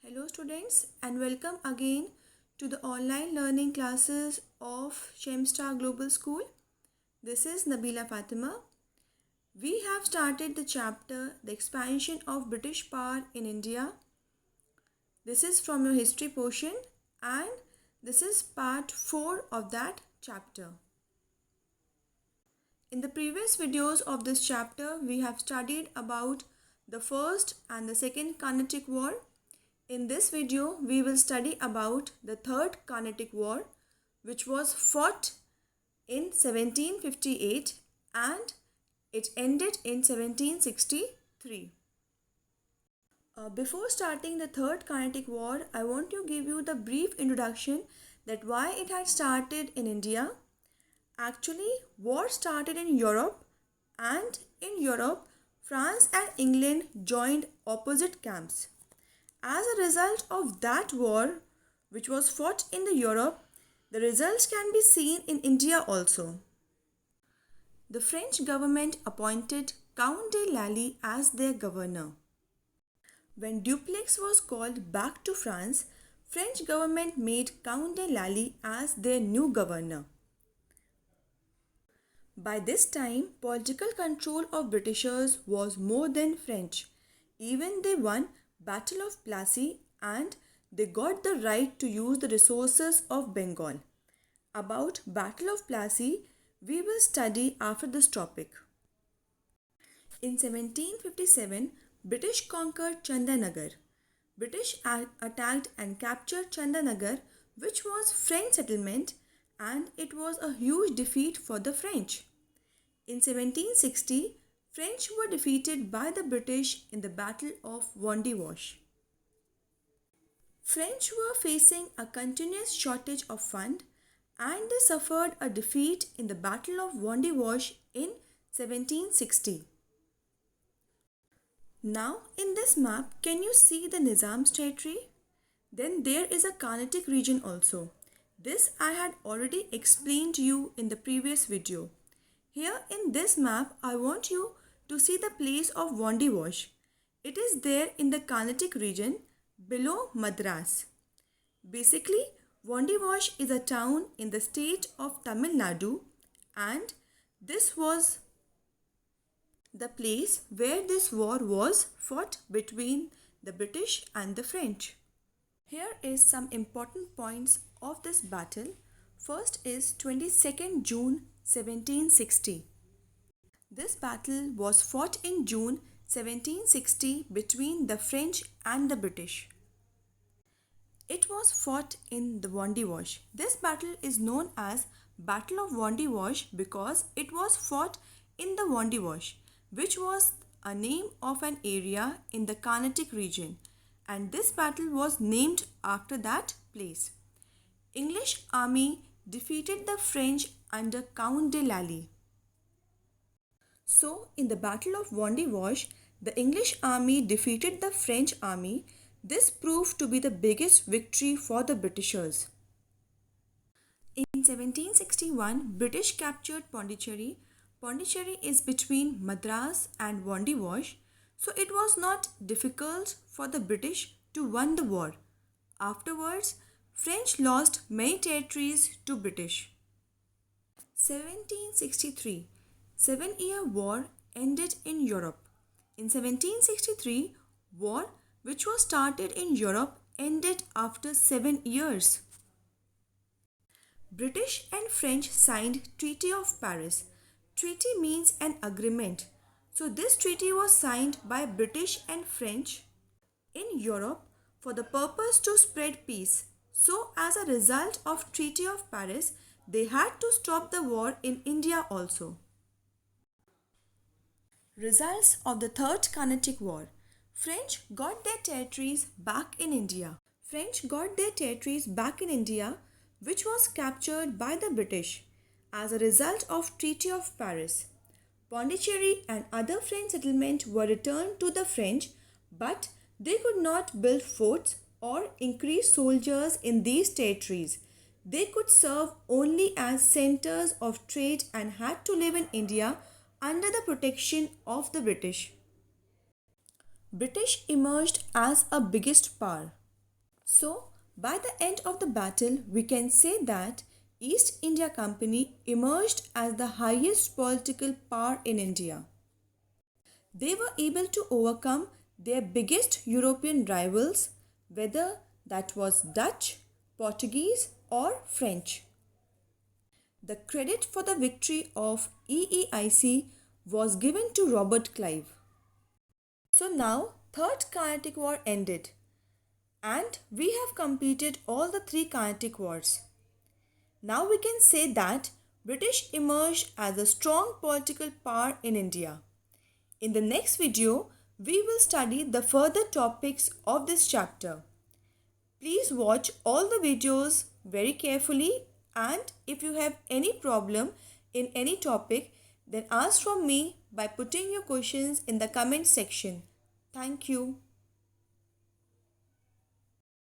Hello students and welcome again to the online learning classes of Shemstar Global School. This is Nabila Fatima. We have started the chapter The Expansion of British Power in India. This is from your history portion and this is part 4 of that chapter. In the previous videos of this chapter, we have studied about the first and the second Carnatic War. In this video, we will study about the Third Carnatic War, which was fought in 1758 and it ended in 1763. Before starting the Third Carnatic War, I want to give you the brief introduction that why it had started in India. Actually, war started in Europe, and in Europe, France and England joined opposite camps. As a result of that war, which was fought in the Europe, the results can be seen in India also. The French government appointed Count de Lally as their governor. When Dupleix was called back to France, French government made Count de Lally as their new governor. By this time, political control of Britishers was more than French. Even they won Battle of Plassey and they got the right to use the resources of Bengal. About Battle of Plassey, we will study after this topic. In 1757, British conquered Chandanagar. British attacked and captured Chandanagar, which was French settlement, and it was a huge defeat for the French. In 1760, French were defeated by the British in the Battle of Vendy Wash. French were facing a continuous shortage of funds and they suffered a defeat in the Battle of Vendy Wash in 1760. Now in this map, can you see the Nizam's territory? Then there is a Carnatic region also. This I had already explained to you in the previous video. Here in this map, I want you to see the place of Vendy Wash. It is there in the Carnatic region below Madras. Basically, Vendy Wash is a town in the state of Tamil Nadu and this was the place where this war was fought between the British and the French. Here is some important points of this battle. First is 22nd June 1760. This battle was fought in June 1760 between the French and the British. It was fought in the Vendy Wash. This battle is known as Battle of Vendy Wash because it was fought in the Vendy Wash, which was a name of an area in the Carnatic region, and this battle was named after that place. English army defeated the French under Count de Lally. So, in the Battle of Vendy Wash, the English army defeated the French army. This proved to be the biggest victory for the Britishers. In 1761, British captured Pondicherry. Pondicherry is between Madras and Vendy Wash, so it was not difficult for the British to win the war. Afterwards, French lost many territories to British. 1763. 7-year war ended in Europe. In 1763, war which was started in Europe ended after 7 years. British and French signed Treaty of Paris. Treaty means an agreement. So this treaty was signed by British and French in Europe for the purpose to spread peace. So as a result of Treaty of Paris, they had to stop the war in India also. Results of the Third Carnatic War. French got their territories back in India. French got their territories back in India, which was captured by the British as a result of Treaty of Paris. Pondicherry and other French settlements were returned to the French, but they could not build forts or increase soldiers in these territories. They could serve only as centers of trade and had to live in India under the protection of the British. British emerged as a biggest power. So, by the end of the battle, we can say that East India Company emerged as the highest political power in India. They were able to overcome their biggest European rivals, whether that was Dutch, Portuguese, or French. The credit for the victory of EEIC was given to Robert Clive. So now, Third Carnatic War ended, and we have completed all the three Carnatic Wars. Now we can say that British emerged as a strong political power in India. In the next video, we will study the further topics of this chapter. Please watch all the videos very carefully, and if you have any problem in any topic, then ask from me by putting your questions in the comment section. Thank you.